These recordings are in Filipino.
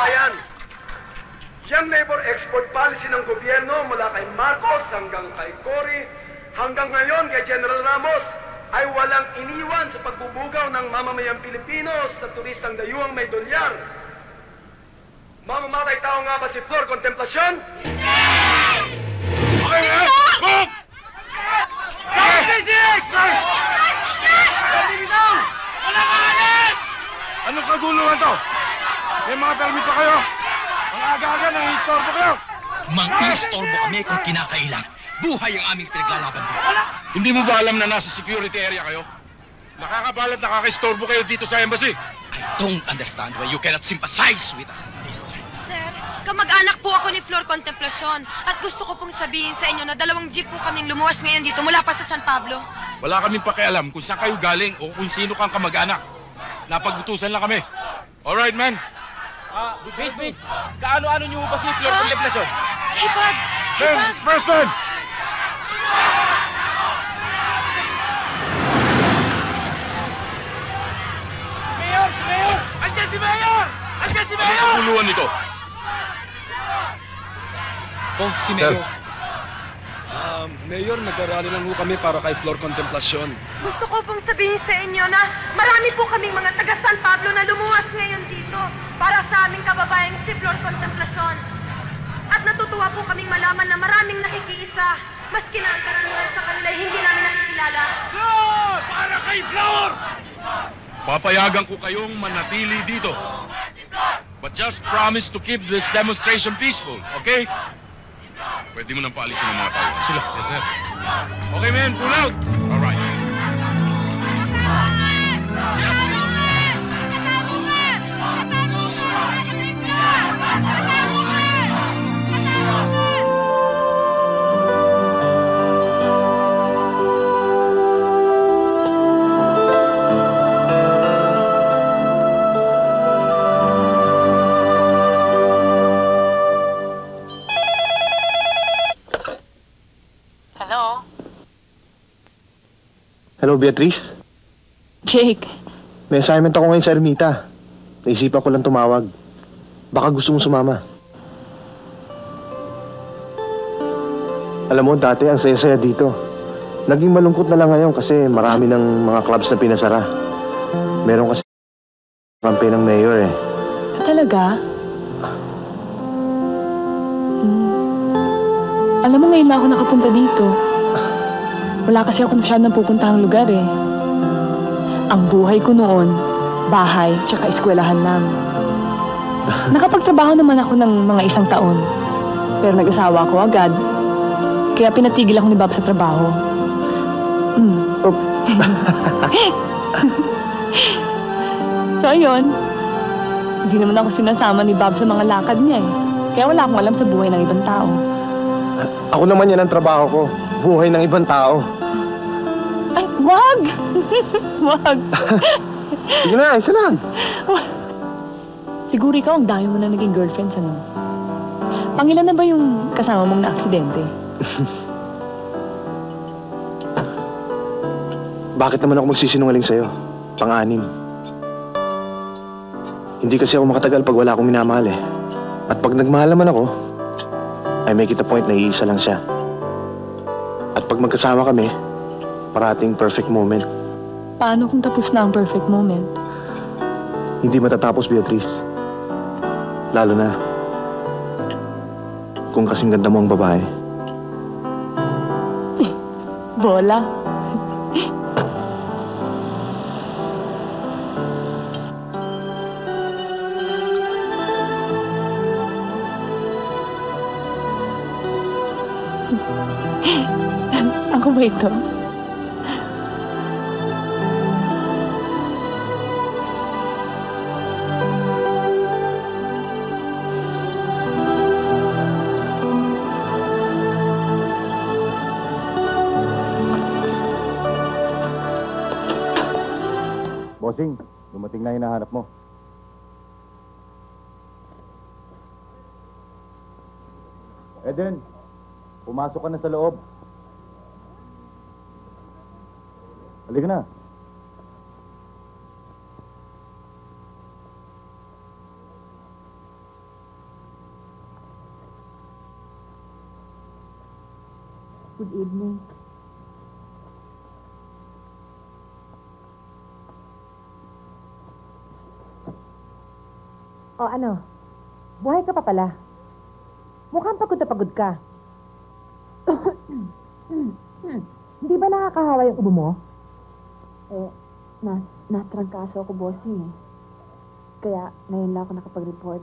bayan. Yung labor export policy ng gobyerno mula kay Marcos hanggang kay Cory, hanggang ngayon kay General Ramos, ay walang iniwan sa pagbubugaw ng mamamayang Pilipino sa turistang dayuhang may dolyar. Mamamatay tao nga ba si Flor Contemplacion? Okay nga! Book! Stop this here! Walang alis! Anong kaguluhan to? May mga permit pa kayo? Ang aga-aga nang-istorbo kayo? Mang-istorbo kami kung kinakailang. Buhay ang aming pinaglalaban doon. Hindi mo ba alam na nasa security area kayo? Nakakabalat, nakaka-istorbo kayo dito sa embassy. I don't understand why you cannot sympathize with us this time. Sir, kamag-anak po ako ni Flor Contemplacion at gusto ko pong sabihin sa inyo na 2 jeep po kaming lumuwas ngayon dito mula pa sa San Pablo. Wala kaming pakialam kung saan kayo galing o kung sino kang kamag-anak. Napag-utusan lang kami. Alright, man. Miss, kaano-ano niyo ba si Flor Contemplacion? Hipag! Ben, Preston! Si Mayor! Andiyan si Mayor! Andiyan si Ano Mayor! ang kuluhan nito? Si Sir. Mayor, nagkarali lang ho kami para kay Flor Contemplacion. Gusto ko pong sabihin sa inyo na marami po kaming mga taga San Pablo na lumuwas ngayon dito para sa aming kababayang si Flor Contemplacion. At natutuwa po kaming malaman na maraming nakikiisa, maski na ang karamihan sa kanila ay hindi namin nakikilala. Floor! Para kay Floor! Papayagan ko kayong manatili dito. But just promise to keep this demonstration peaceful, okay? Pwede mo nang paalisin ang mga tao. Sila. Yes, sir. Okay, men. Pull out! Alright. Hello, Beatrice? Jake, May assignment ako ngayon sa Ermita. Naisipan ko lang tumawag. Baka gusto mong sumama. Alam mo, dati ang saya-saya dito. Naging malungkot na lang ngayon kasi marami ng mga clubs na pinasara. Meron kasi campaign ng mayor eh. talaga? Alam mo, ngayon na ako nakapunta dito. Wala kasi ako masyadong pupuntahang lugar eh. Ang buhay ko noon, bahay, tsaka eskwelahan lang. Nakapagtrabaho naman ako ng mga 1 taon. Pero nag-asawa ako agad. Kaya pinatigil ako ni Bob sa trabaho. So, ayun. Hindi naman ako sinasama ni Bob sa mga lakad niya eh. Kaya wala akong alam sa buhay ng ibang tao. Ako naman yan ang trabaho ko. Buhay ng ibang tao. Ay, wag! Wag! Sige na, isa lang. Siguro ikaw ang dami mo na naging girlfriends, ano? Pangilan na ba yung kasama mong na-aksidente? Bakit naman ako magsisinungaling sa'yo? Pang-anim. Hindi kasi ako makatagal pag wala akong minamahal eh. At pag nagmahal naman ako, I make it a point na iisa lang siya. At pag magkasama kami, parating perfect moment. Paano kung tapos na ang perfect moment? Hindi matatapos, Beatrice. Lalo na kung kasing ganda mo ang babae. Bola. Ako ba ito? Bossing, dumating na hinahanap mo. Eden, pumasok ka na sa loob. Halika na. Good evening. O ano? Buhay ka pa pala. Mukhang pagod na pagod ka. Hindi ba nakakahawa yung ubo mo? Natrangkaso ako, bossing eh. Kaya ngayon lang ako nakapag-report.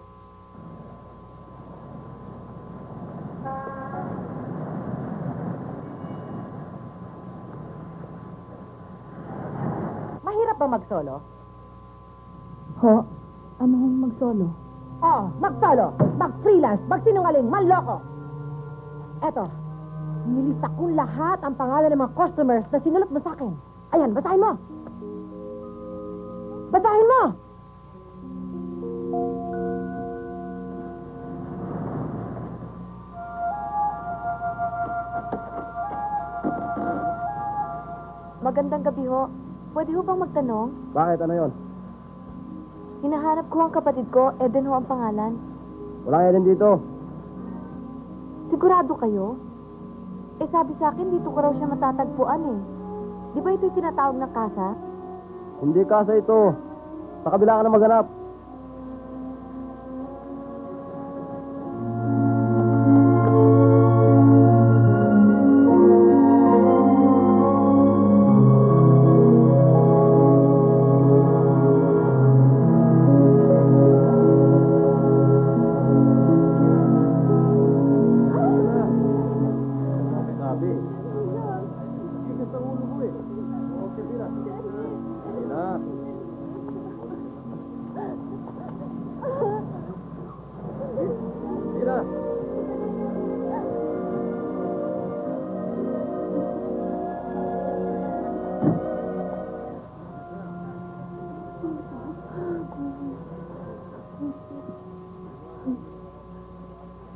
Mahirap ba mag-solo? Ho? Ano hong mag-solo? Oo, mag-solo, mag-freelance, mag-sinungaling, manloko. Eto, nilista kong lahat ang pangalan ng mga customers na sinulat mo sa akin. Ayan, basahin mo. Basahin mo! Magandang gabi ho. Pwede ho bang magtanong? Bakit? Ano yon? Hinahanap ko ang kapatid ko, Eden ho ang pangalan. Walang Eden dito. Sigurado kayo? Eh sabi sa akin, dito ko raw siya matatagpuan eh. Di ba ito yung tinatawag na kasa? Hindi kasa ito. Sa kabila ka na maghanap.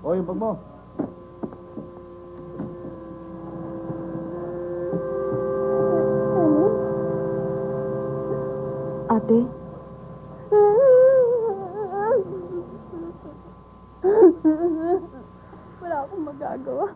O, yung bag mo. Ate? Wala akong magagawa.